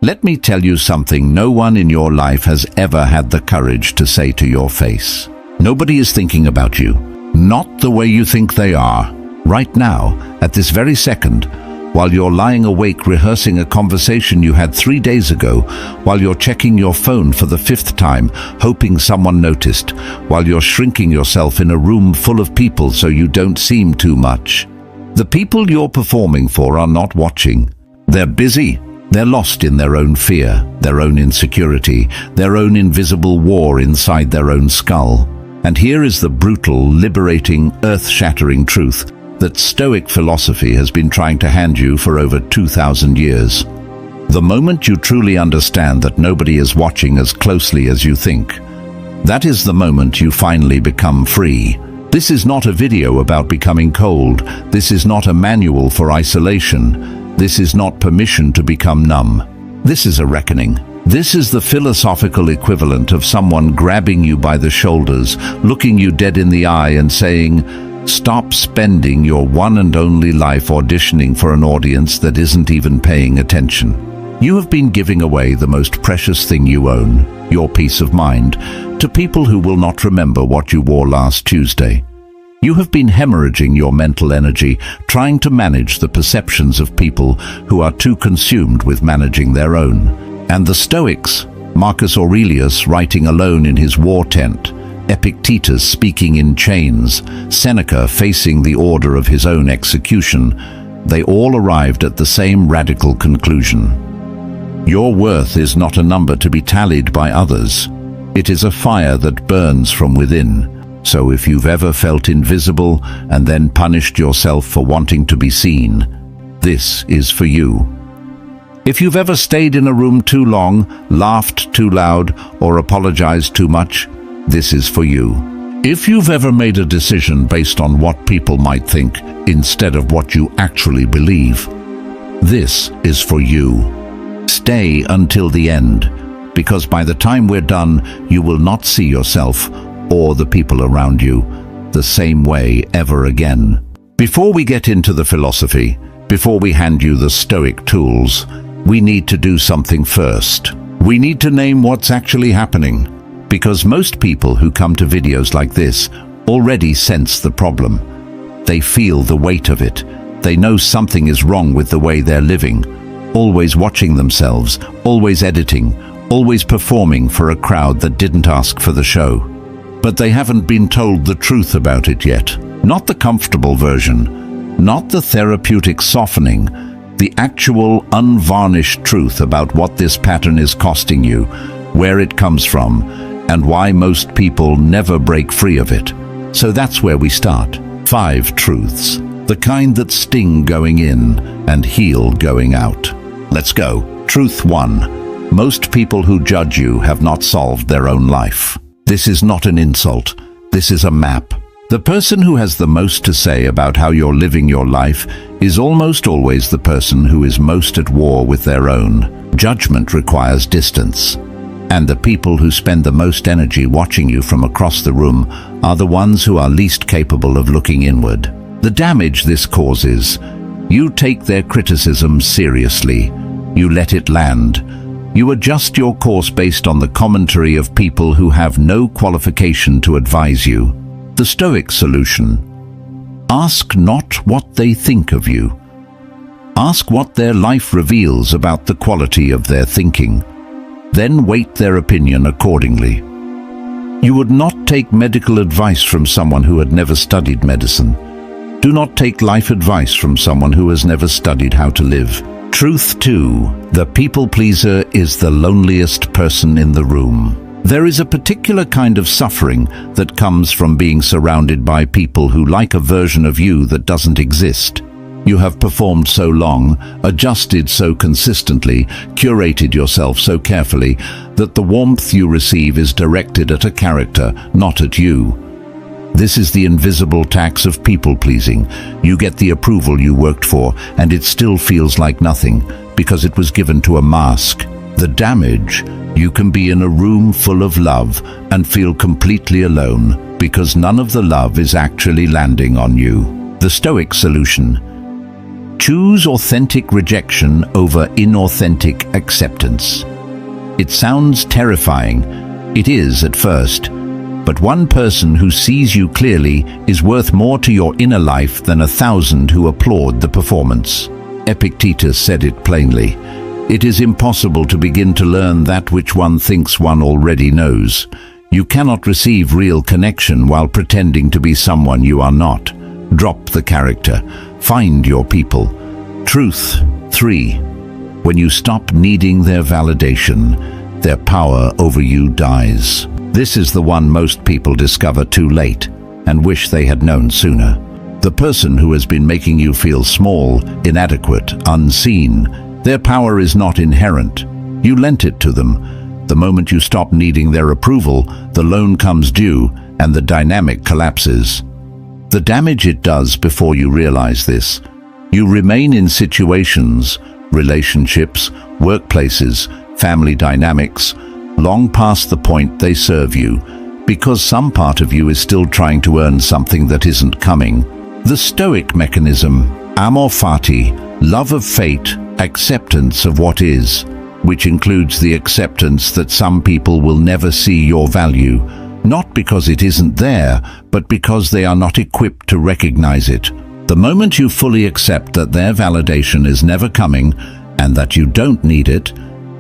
Let me tell you something no one in your life has ever had the courage to say to your face. Nobody is thinking about you, not the way you think they are. Right now, at this very second, while you're lying awake rehearsing a conversation you had 3 days ago, while you're checking your phone for the 5th time, hoping someone noticed, while you're shrinking yourself in a room full of people so you don't seem too much. The people you're performing for are not watching. They're busy. They're lost in their own fear, their own insecurity, their own invisible war inside their own skull. And here is the brutal, liberating, earth-shattering truth that Stoic philosophy has been trying to hand you for over 2,000 years. The moment you truly understand that nobody is watching as closely as you think, that is the moment you finally become free. This is not a video about becoming cold. This is not a manual for isolation. This is not permission to become numb. This is a reckoning. This is the philosophical equivalent of someone grabbing you by the shoulders, looking you dead in the eye and saying, "Stop spending your one and only life auditioning for an audience that isn't even paying attention." You have been giving away the most precious thing you own, your peace of mind, to people who will not remember what you wore last Tuesday. You have been hemorrhaging your mental energy, trying to manage the perceptions of people who are too consumed with managing their own. And the Stoics, Marcus Aurelius writing alone in his war tent, Epictetus speaking in chains, Seneca facing the order of his own execution, they all arrived at the same radical conclusion. Your worth is not a number to be tallied by others. It is a fire that burns from within. So if you've ever felt invisible and then punished yourself for wanting to be seen, this is for you. If you've ever stayed in a room too long, laughed too loud, or apologized too much, this is for you. If you've ever made a decision based on what people might think instead of what you actually believe, this is for you. Stay until the end, because by the time we're done, you will not see yourself or the people around you the same way ever again. Before we get into the philosophy, before we hand you the Stoic tools, we need to do something first. We need to name what's actually happening, because most people who come to videos like this already sense the problem. They feel the weight of it. They know something is wrong with the way they're living, always watching themselves, always editing, always performing for a crowd that didn't ask for the show. But they haven't been told the truth about it yet. Not the comfortable version, not the therapeutic softening, the actual unvarnished truth about what this pattern is costing you, where it comes from, and why most people never break free of it. So that's where we start. 5 truths, the kind that sting going in and heal going out. Let's go. Truth 1. Most people who judge you have not solved their own life. This is not an insult. This is a map. The person who has the most to say about how you're living your life is almost always the person who is most at war with their own. Judgment requires distance. And the people who spend the most energy watching you from across the room are the ones who are least capable of looking inward. The damage this causes: you take their criticism seriously. You let it land. You adjust your course based on the commentary of people who have no qualification to advise you. The Stoic solution: ask not what they think of you. Ask what their life reveals about the quality of their thinking. Then weight their opinion accordingly. You would not take medical advice from someone who had never studied medicine. Do not take life advice from someone who has never studied how to live. Truth 2. The people pleaser is the loneliest person in the room. There is a particular kind of suffering that comes from being surrounded by people who like a version of you that doesn't exist. You have performed so long, adjusted so consistently, curated yourself so carefully, that the warmth you receive is directed at a character, not at you. This is the invisible tax of people-pleasing. You get the approval you worked for, and it still feels like nothing, because it was given to a mask. The damage: you can be in a room full of love and feel completely alone, because none of the love is actually landing on you. The Stoic solution: Choose authentic rejection over inauthentic acceptance. It sounds terrifying. It is at first. But one person who sees you clearly is worth more to your inner life than 1,000 who applaud the performance. Epictetus said it plainly. It is impossible to begin to learn that which one thinks one already knows. You cannot receive real connection while pretending to be someone you are not. Drop the character. Find your people. Truth 3. When you stop needing their validation, their power over you dies. This is the one most people discover too late and wish they had known sooner. The person who has been making you feel small, inadequate, unseen, their power is not inherent. You lent it to them. The moment you stop needing their approval, the loan comes due and the dynamic collapses. The damage it does before you realize this. You remain in situations, relationships, workplaces, family dynamics, long past the point they serve you, because some part of you is still trying to earn something that isn't coming. The Stoic mechanism, amor fati, love of fate, acceptance of what is, which includes the acceptance that some people will never see your value, not because it isn't there, but because they are not equipped to recognize it. The moment you fully accept that their validation is never coming and that you don't need it,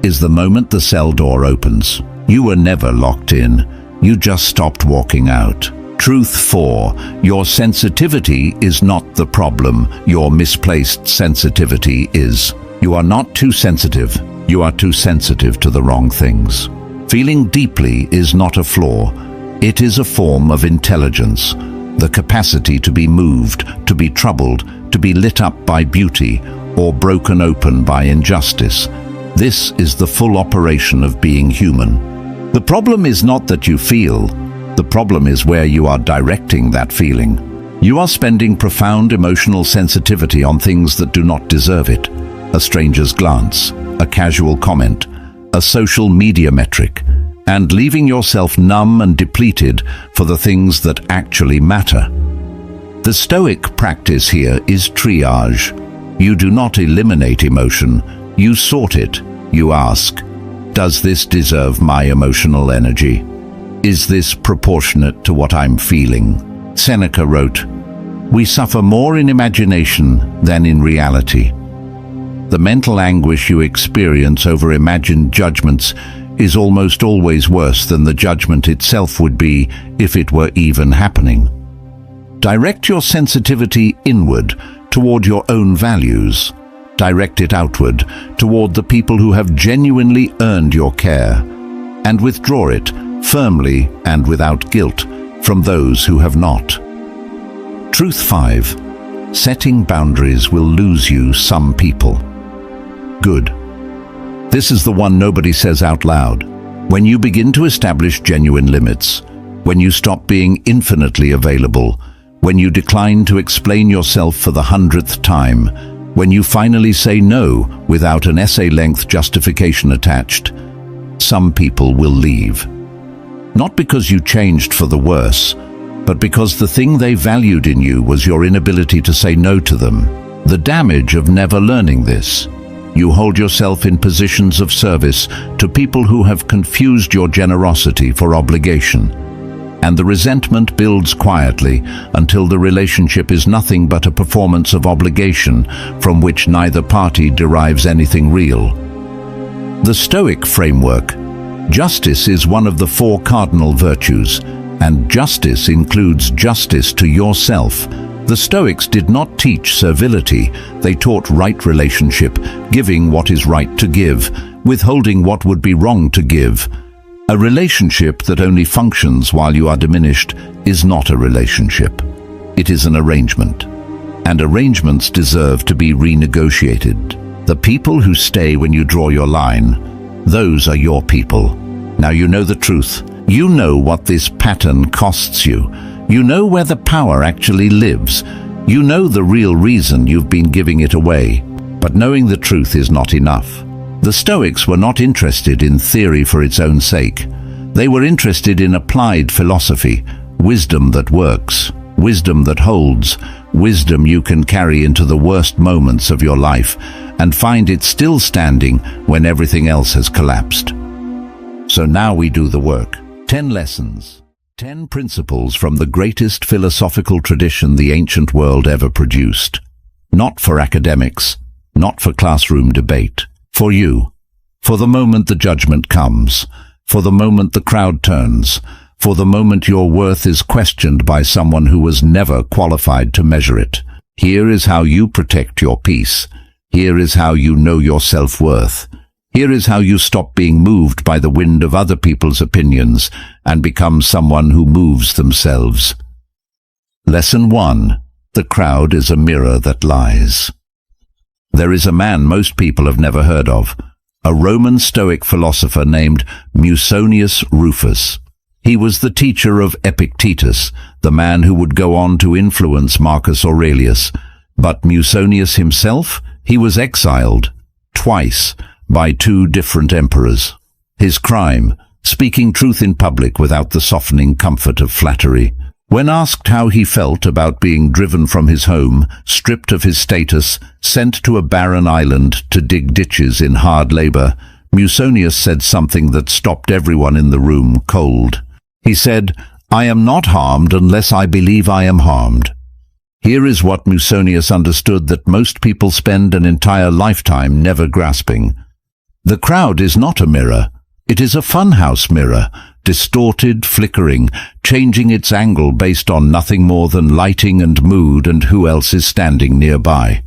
is the moment the cell door opens. You were never locked in. You just stopped walking out. Truth 4. Your sensitivity is not the problem. Your misplaced sensitivity is. You are not too sensitive. You are too sensitive to the wrong things. Feeling deeply is not a flaw. It is a form of intelligence. The capacity to be moved, to be troubled, to be lit up by beauty, or broken open by injustice. This is the full operation of being human. The problem is not that you feel. The problem is where you are directing that feeling. You are spending profound emotional sensitivity on things that do not deserve it. A stranger's glance, a casual comment, a social media metric, and leaving yourself numb and depleted for the things that actually matter. The Stoic practice here is triage. You do not eliminate emotion, you sort it. You ask, does this deserve my emotional energy? Is this proportionate to what I'm feeling? Seneca wrote, "We suffer more in imagination than in reality." The mental anguish you experience over imagined judgments is almost always worse than the judgment itself would be if it were even happening. Direct your sensitivity inward toward your own values. Direct it outward toward the people who have genuinely earned your care, and withdraw it firmly and without guilt from those who have not. Truth 5. Setting boundaries will lose you some people. Good. This is the one nobody says out loud. When you begin to establish genuine limits, when you stop being infinitely available, when you decline to explain yourself for the 100th time, when you finally say no without an essay-length justification attached, some people will leave. Not because you changed for the worse, but because the thing they valued in you was your inability to say no to them. The damage of never learning this. You hold yourself in positions of service to people who have confused your generosity for obligation. And the resentment builds quietly until the relationship is nothing but a performance of obligation from which neither party derives anything real. The Stoic framework. Justice is one of the 4 cardinal virtues, and justice includes justice to yourself. The Stoics did not teach servility. They taught right relationship, giving what is right to give, withholding what would be wrong to give. A relationship that only functions while you are diminished is not a relationship. It is an arrangement. And arrangements deserve to be renegotiated. The people who stay when you draw your line, those are your people. Now you know the truth. You know what this pattern costs you. You know where the power actually lives. You know the real reason you've been giving it away. But knowing the truth is not enough. The Stoics were not interested in theory for its own sake. They were interested in applied philosophy, wisdom that works. wisdom that holds, wisdom you can carry into the worst moments of your life and find it still standing when everything else has collapsed. So now we do the work. 10 lessons, 10 principles from the greatest philosophical tradition the ancient world ever produced. Not for academics, not for classroom debate, for you, for the moment the judgment comes, for the moment the crowd turns, for the moment your worth is questioned by someone who was never qualified to measure it. Here is how you protect your peace. Here is how you know your self-worth. Here is how you stop being moved by the wind of other people's opinions and become someone who moves themselves. Lesson 1. The crowd is a mirror that lies. There is a man most people have never heard of, a Roman Stoic philosopher named Musonius Rufus. He was the teacher of Epictetus, the man who would go on to influence Marcus Aurelius. But Musonius himself, he was exiled, twice, by 2 different emperors. His crime, speaking truth in public without the softening comfort of flattery. When asked how he felt about being driven from his home, stripped of his status, sent to a barren island to dig ditches in hard labor, Musonius said something that stopped everyone in the room cold. He said, "I am not harmed unless I believe I am harmed." Here is what Musonius understood that most people spend an entire lifetime never grasping. The crowd is not a mirror. It is a funhouse mirror, distorted, flickering, changing its angle based on nothing more than lighting and mood and who else is standing nearby.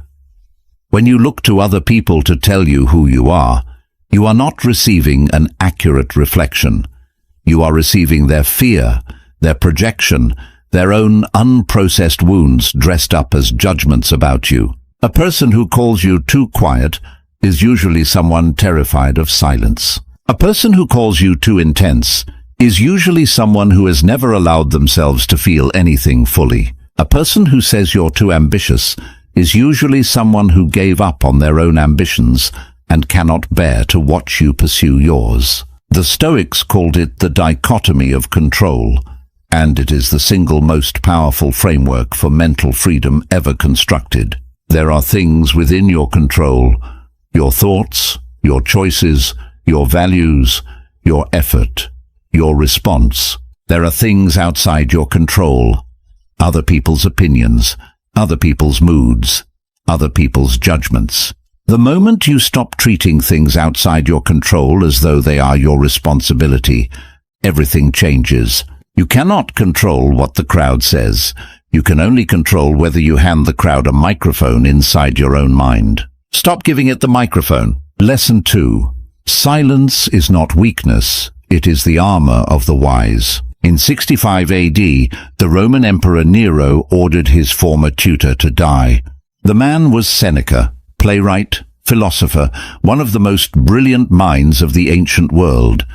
When you look to other people to tell you who you are not receiving an accurate reflection. You are receiving their fear, their projection, their own unprocessed wounds dressed up as judgments about you. A person who calls you too quiet is usually someone terrified of silence. A person who calls you too intense is usually someone who has never allowed themselves to feel anything fully. A person who says you're too ambitious is usually someone who gave up on their own ambitions and cannot bear to watch you pursue yours. The Stoics called it the dichotomy of control, and it is the single most powerful framework for mental freedom ever constructed. There are things within your control, your thoughts, your choices, your values, your effort, your response. There are things outside your control, other people's opinions, other people's moods, other people's judgments. The moment you stop treating things outside your control as though they are your responsibility, everything changes. You cannot control what the crowd says. You can only control whether you hand the crowd a microphone inside your own mind. Stop giving it the microphone. Lesson 2. Silence is not weakness, it is the armor of the wise. In 65 AD, the Roman Emperor Nero ordered his former tutor to die. The man was Seneca, playwright, philosopher, one of the most brilliant minds of the ancient world.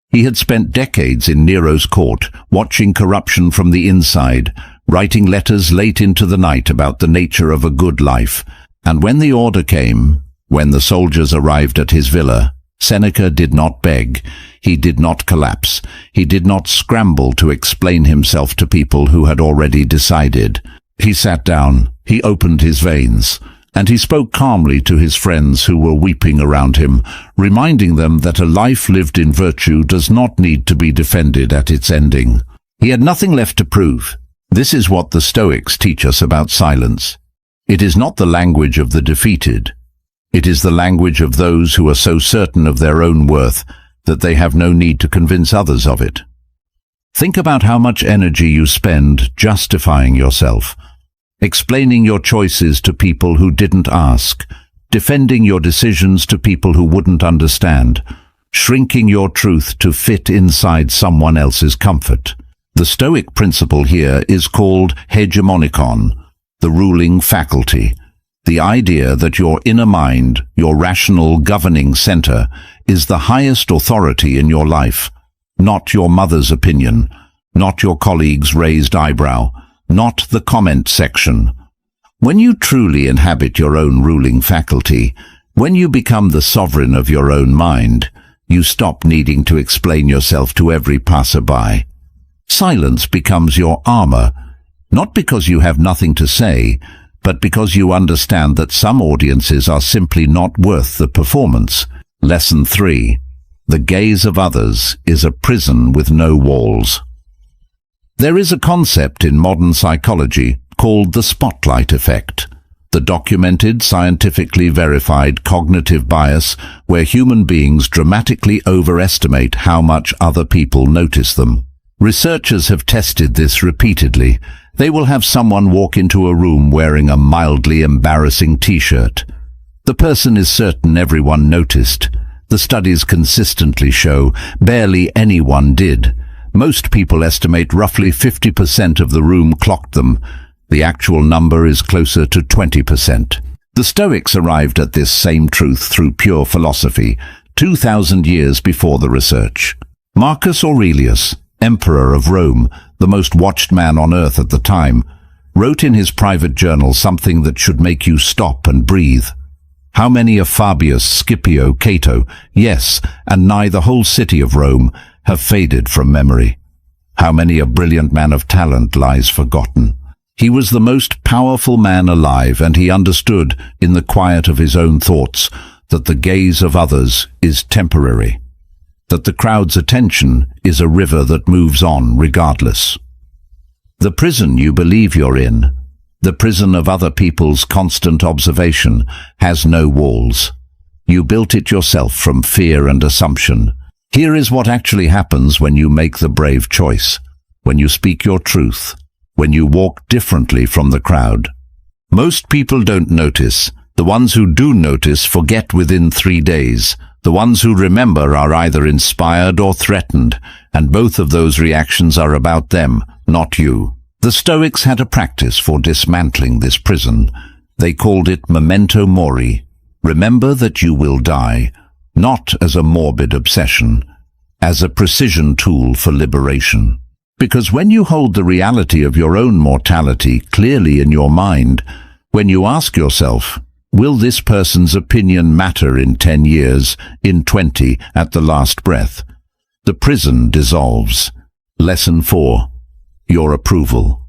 He had spent decades in Nero's court, watching corruption from the inside, writing letters late into the night about the nature of a good life. And when the order came, when the soldiers arrived at his villa, Seneca did not beg, he did not collapse, he did not scramble to explain himself to people who had already decided. He sat down, he opened his veins, and he spoke calmly to his friends who were weeping around him, reminding them that a life lived in virtue does not need to be defended at its ending. He had nothing left to prove. This is what the Stoics teach us about silence. It is not the language of the defeated. It is the language of those who are so certain of their own worth that they have no need to convince others of it. Think about how much energy you spend justifying yourself, explaining your choices to people who didn't ask, defending your decisions to people who wouldn't understand, shrinking your truth to fit inside someone else's comfort. The Stoic principle here is called hegemonikon, the ruling faculty. The idea that your inner mind, your rational governing center, is the highest authority in your life, not your mother's opinion, not your colleague's raised eyebrow, not the comment section. When you truly inhabit your own ruling faculty, when you become the sovereign of your own mind, you stop needing to explain yourself to every passerby. Silence becomes your armor. Not because you have nothing to say, but because you understand that some audiences are simply not worth the performance. Lesson 3. The gaze of others is a prison with no walls. There is a concept in modern psychology called the spotlight effect, the documented, scientifically verified cognitive bias where human beings dramatically overestimate how much other people notice them. Researchers have tested this repeatedly. They will have someone walk into a room wearing a mildly embarrassing t-shirt. The person is certain everyone noticed. The studies consistently show barely anyone did. Most people estimate roughly 50% of the room clocked them. The actual number is closer to 20%. The Stoics arrived at this same truth through pure philosophy, 2,000 years before the research. Marcus Aurelius, Emperor of Rome, the most watched man on earth at the time, wrote in his private journal something that should make you stop and breathe. How many of Fabius, Scipio, Cato, yes, and nigh the whole city of Rome, have faded from memory? How many a brilliant man of talent lies forgotten? He was the most powerful man alive, and he understood, in the quiet of his own thoughts, that the gaze of others is temporary, that the crowd's attention is a river that moves on regardless. The prison you believe you're in, the prison of other people's constant observation, has no walls. You built it yourself from fear and assumption. Here is what actually happens when you make the brave choice, when you speak your truth, when you walk differently from the crowd. Most people don't notice. The ones who do notice forget within 3 days. The ones who remember are either inspired or threatened, and both of those reactions are about them, not you. The Stoics had a practice for dismantling this prison. They called it memento mori. Remember that you will die, not as a morbid obsession, as a precision tool for liberation. Because when you hold the reality of your own mortality clearly in your mind, when you ask yourself, will this person's opinion matter in 10 years, in 20, at the last breath? The prison dissolves. Lesson 4. Your approval.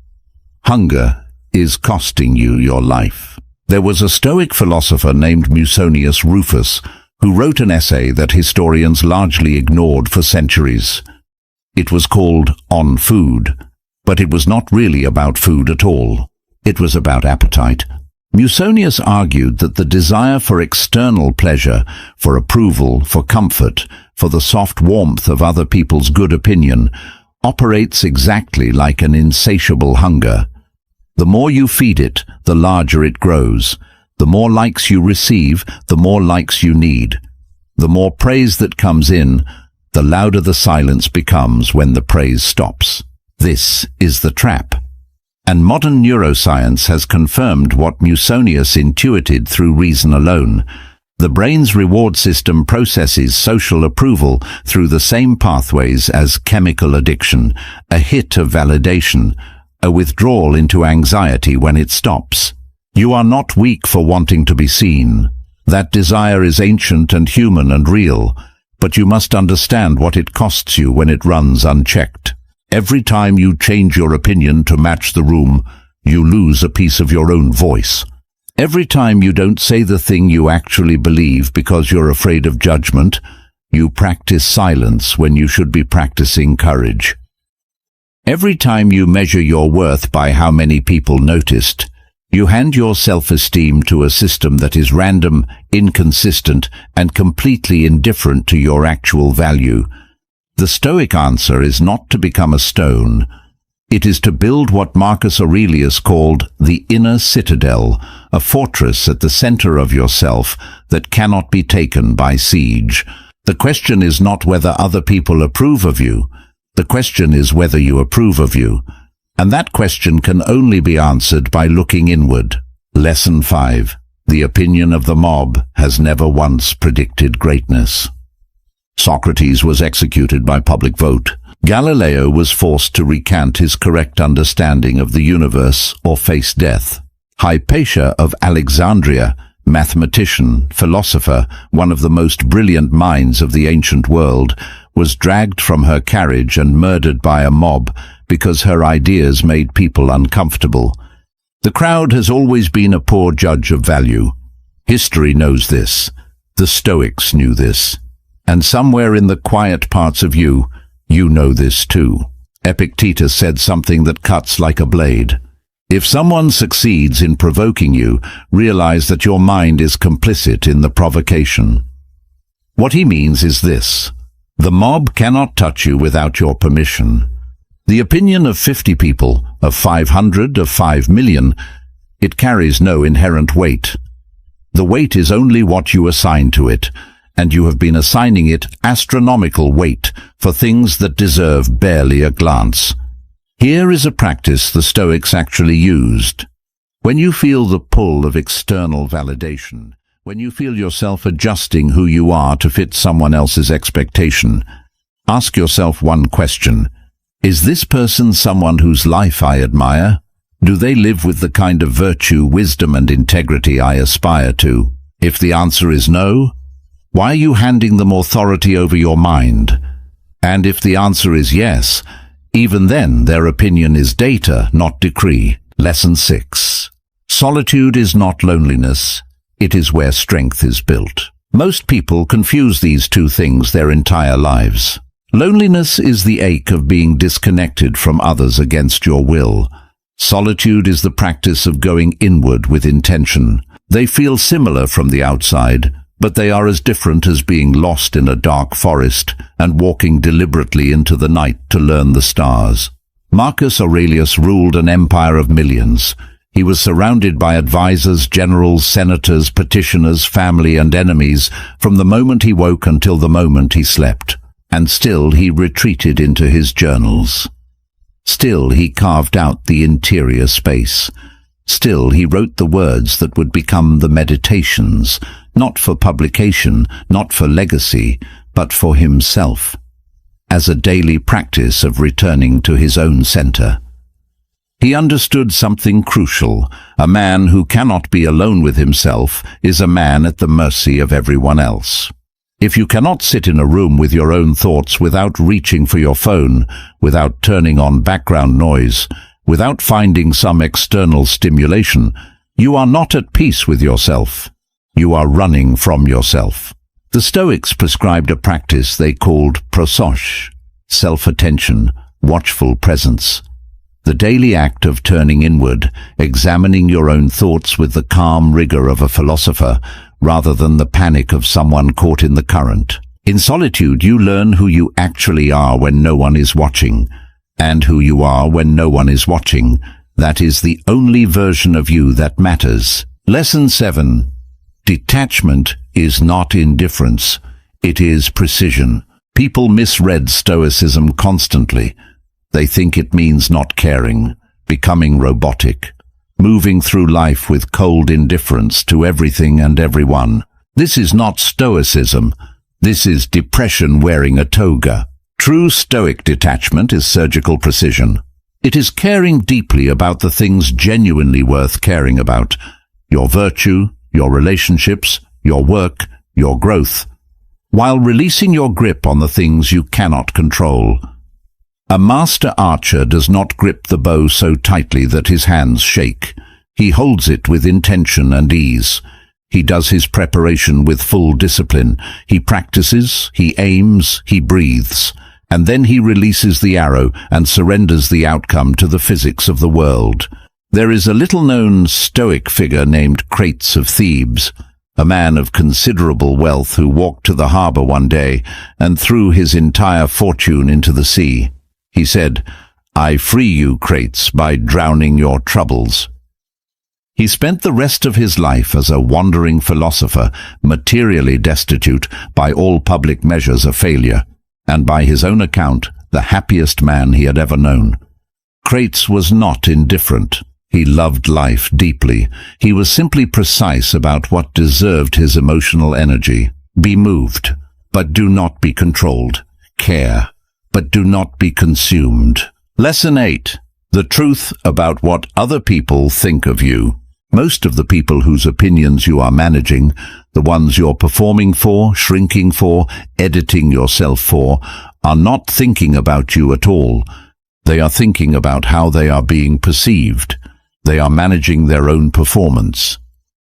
Hunger is costing you your life. There was a Stoic philosopher named Musonius Rufus who wrote an essay that historians largely ignored for centuries. It was called On Food, but it was not really about food at all. It was about appetite. Musonius argued that the desire for external pleasure, for approval, for comfort, for the soft warmth of other people's good opinion, operates exactly like an insatiable hunger. The more you feed it, the larger it grows. The more likes you receive, the more likes you need. The more praise that comes in, the louder the silence becomes when the praise stops. This is the trap. And modern neuroscience has confirmed what Musonius intuited through reason alone. The brain's reward system processes social approval through the same pathways as chemical addiction, a hit of validation, a withdrawal into anxiety when it stops. You are not weak for wanting to be seen. That desire is ancient and human and real, but you must understand what it costs you when it runs unchecked. Every time you change your opinion to match the room, you lose a piece of your own voice. Every time you don't say the thing you actually believe because you're afraid of judgment, you practice silence when you should be practicing courage. Every time you measure your worth by how many people noticed, you hand your self-esteem to a system that is random, inconsistent, and completely indifferent to your actual value. The Stoic answer is not to become a stone. It is to build what Marcus Aurelius called the inner citadel, a fortress at the center of yourself that cannot be taken by siege. The question is not whether other people approve of you. The question is whether you approve of you. And that question can only be answered by looking inward. Lesson 5. The opinion of the mob has never once predicted greatness. Socrates was executed by public vote. Galileo was forced to recant his correct understanding of the universe or face death. Hypatia of Alexandria, mathematician, philosopher, one of the most brilliant minds of the ancient world, was dragged from her carriage and murdered by a mob because her ideas made people uncomfortable. The crowd has always been a poor judge of value. History knows this. The Stoics knew this. And somewhere in the quiet parts of you, you know this too. Epictetus said something that cuts like a blade. If someone succeeds in provoking you, realize that your mind is complicit in the provocation. What he means is this: the mob cannot touch you without your permission. The opinion of 50 people, of 500, of 5 million, it carries no inherent weight. The weight is only what you assign to it, and you have been assigning it astronomical weight for things that deserve barely a glance. Here is a practice the Stoics actually used. When you feel the pull of external validation, when you feel yourself adjusting who you are to fit someone else's expectation, ask yourself one question: is this person someone whose life I admire? Do they live with the kind of virtue, wisdom, and integrity I aspire to? If the answer is no, why are you handing them authority over your mind? And if the answer is yes, even then their opinion is data, not decree. Lesson 6. Solitude is not loneliness. It is where strength is built. Most people confuse these two things their entire lives. Loneliness is the ache of being disconnected from others against your will. Solitude is the practice of going inward with intention. They feel similar from the outside, but they are as different as being lost in a dark forest and walking deliberately into the night to learn the stars. Marcus Aurelius ruled an empire of millions. He was surrounded by advisors, generals, senators, petitioners, family, and enemies from the moment he woke until the moment he slept. And still he retreated into his journals. Still he carved out the interior space. Still he wrote the words that would become the meditations, not for publication, not for legacy, but for himself, as a daily practice of returning to his own center. He understood something crucial. A man who cannot be alone with himself is a man at the mercy of everyone else. If you cannot sit in a room with your own thoughts without reaching for your phone, without turning on background noise, without finding some external stimulation, you are not at peace with yourself. You are running from yourself. The Stoics prescribed a practice they called prososh, self-attention, watchful presence. The daily act of turning inward, examining your own thoughts with the calm rigor of a philosopher, rather than the panic of someone caught in the current. In solitude, you learn who you actually are when no one is watching, and who you are when no one is watching. That is the only version of you that matters. Lesson 7. Detachment is not indifference. It is precision. People misread Stoicism constantly. They think it means not caring, becoming robotic, moving through life with cold indifference to everything and everyone. This is not Stoicism. This is depression wearing a toga. True Stoic detachment is surgical precision. It is caring deeply about the things genuinely worth caring about: your virtue, your relationships, your work, your growth, while releasing your grip on the things you cannot control. A master archer does not grip the bow so tightly that his hands shake. He holds it with intention and ease. He does his preparation with full discipline. He practices, he aims, he breathes, and then he releases the arrow and surrenders the outcome to the physics of the world. There is a little-known Stoic figure named Crates of Thebes, a man of considerable wealth who walked to the harbor one day and threw his entire fortune into the sea. He said, "I free you, Crates, by drowning your troubles." He spent the rest of his life as a wandering philosopher, materially destitute, by all public measures a failure, and by his own account, the happiest man he had ever known. Crates was not indifferent. He loved life deeply. He was simply precise about what deserved his emotional energy. Be moved, but do not be controlled. Care, but do not be consumed. Lesson 8. The truth about what other people think of you. Most of the people whose opinions you are managing, the ones you're performing for, shrinking for, editing yourself for, are not thinking about you at all. They are thinking about how they are being perceived. They are managing their own performance,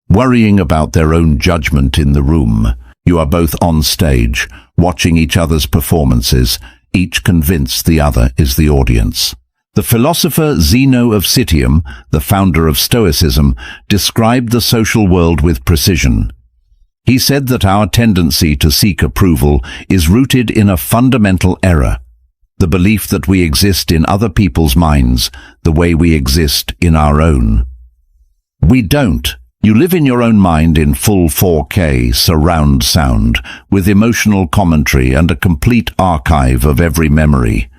worrying about their own judgment in the room. You are both on stage, watching each other's performances, each convinced the other is the audience. The philosopher Zeno of Citium, the founder of Stoicism, described the social world with precision. He said that our tendency to seek approval is rooted in a fundamental error, the belief that we exist in other people's minds the way we exist in our own. We don't. You live in your own mind in full 4K surround sound, with emotional commentary and a complete archive of every memory.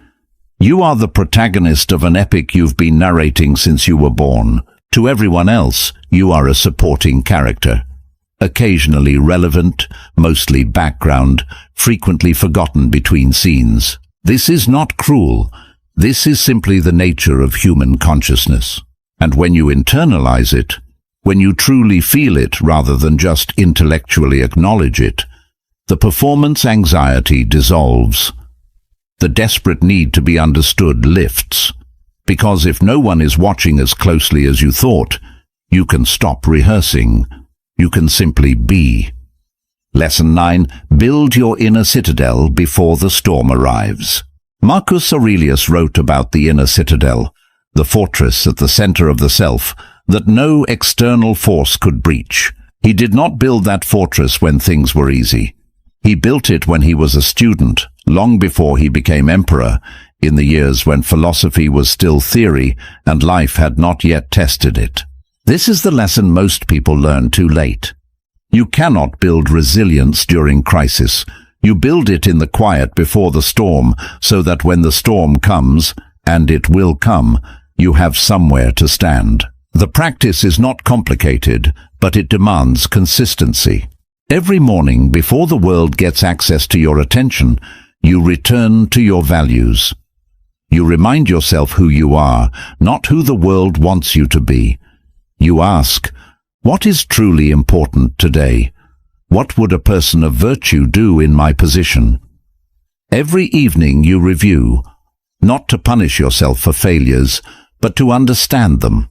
You are the protagonist of an epic you've been narrating since you were born. To everyone else, you are a supporting character, occasionally relevant, mostly background, frequently forgotten between scenes. This is not cruel. This is simply the nature of human consciousness. And when you internalize it, when you truly feel it rather than just intellectually acknowledge it, the performance anxiety dissolves. The desperate need to be understood lifts, because if no one is watching as closely as you thought, you can stop rehearsing. You can simply be. Lesson 9. Build your inner citadel before the storm arrives. Marcus Aurelius wrote about the inner citadel, the fortress at the center of the self, that no external force could breach. He did not build that fortress when things were easy. He built it when he was a student, long before he became emperor, in the years when philosophy was still theory and life had not yet tested it. This is the lesson most people learn too late. You cannot build resilience during crisis. You build it in the quiet before the storm, so that when the storm comes, and it will come, you have somewhere to stand. The practice is not complicated, but it demands consistency. Every morning, before the world gets access to your attention, you return to your values. You remind yourself who you are, not who the world wants you to be. You ask, what is truly important today? What would a person of virtue do in my position? Every evening you review, not to punish yourself for failures, but to understand them.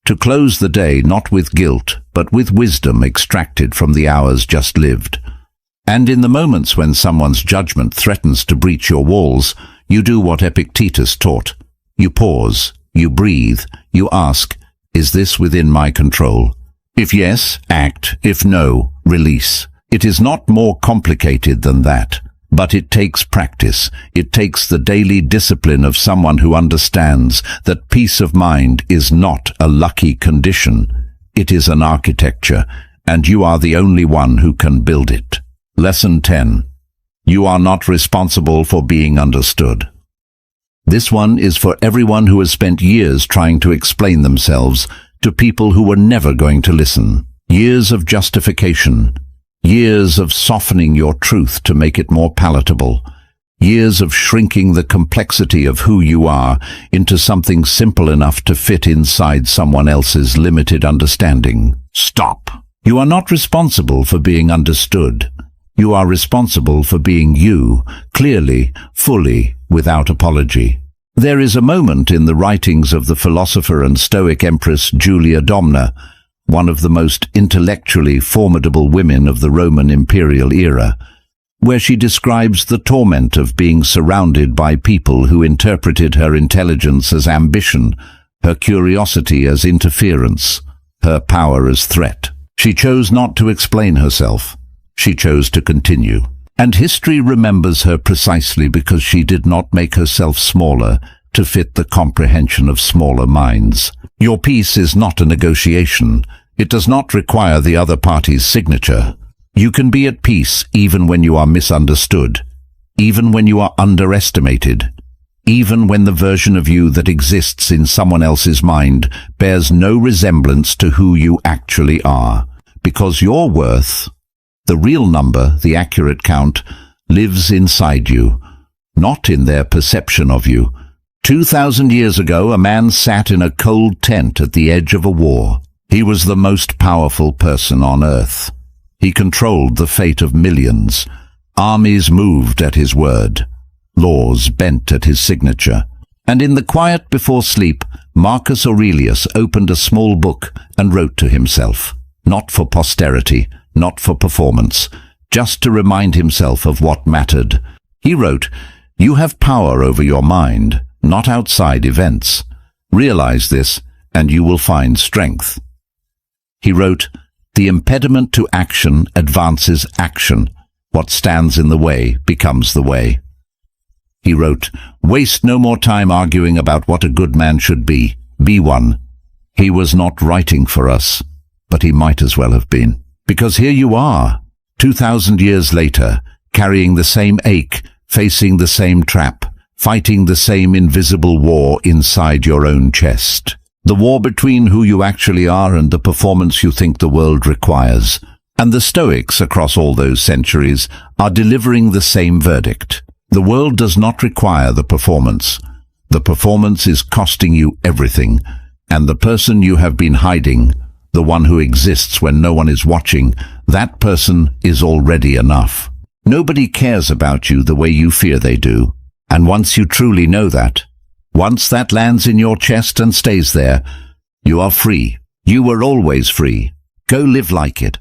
To close the day not with guilt, but with wisdom extracted from the hours just lived. And in the moments when someone's judgment threatens to breach your walls, you do what Epictetus taught. You pause, you breathe, you ask, is this within my control? If yes, act. If no, release. It is not more complicated than that. But it takes practice. It takes the daily discipline of someone who understands that peace of mind is not a lucky condition. It is an architecture, and you are the only one who can build it. Lesson 10. You are not responsible for being understood. This one is for everyone who has spent years trying to explain themselves to people who were never going to listen. Years of justification. Years of softening your truth to make it more palatable. Years of shrinking the complexity of who you are into something simple enough to fit inside someone else's limited understanding. Stop. You are not responsible for being understood. You are responsible for being you, clearly, fully, without apology. There is a moment in the writings of the philosopher and Stoic Empress Julia Domna, one of the most intellectually formidable women of the Roman imperial era, where she describes the torment of being surrounded by people who interpreted her intelligence as ambition, her curiosity as interference, her power as threat. She chose not to explain herself. She chose to continue. And history remembers her precisely because she did not make herself smaller to fit the comprehension of smaller minds. Your peace is not a negotiation. It does not require the other party's signature. You can be at peace even when you are misunderstood, even when you are underestimated, even when the version of you that exists in someone else's mind bears no resemblance to who you actually are, because your worth, the real number, the accurate count, lives inside you, not in their perception of you. 2,000 years ago, a man sat in a cold tent at the edge of a war. He was the most powerful person on earth. He controlled the fate of millions. Armies moved at his word. Laws bent at his signature. And in the quiet before sleep, Marcus Aurelius opened a small book and wrote to himself, not for posterity, not for performance, just to remind himself of what mattered. He wrote, "You have power over your mind, not outside events. Realize this, and you will find strength." He wrote, "The impediment to action advances action. What stands in the way becomes the way." He wrote, "Waste no more time arguing about what a good man should be. Be one." He was not writing for us, but he might as well have been. Because here you are, 2,000 years later, carrying the same ache, facing the same trap, fighting the same invisible war inside your own chest. The war between who you actually are and the performance you think the world requires. And the Stoics across all those centuries are delivering the same verdict. The world does not require the performance. The performance is costing you everything. And the person you have been hiding, the one who exists when no one is watching, that person is already enough. Nobody cares about you the way you fear they do. And once you truly know that, once that lands in your chest and stays there, you are free. You were always free. Go live like it.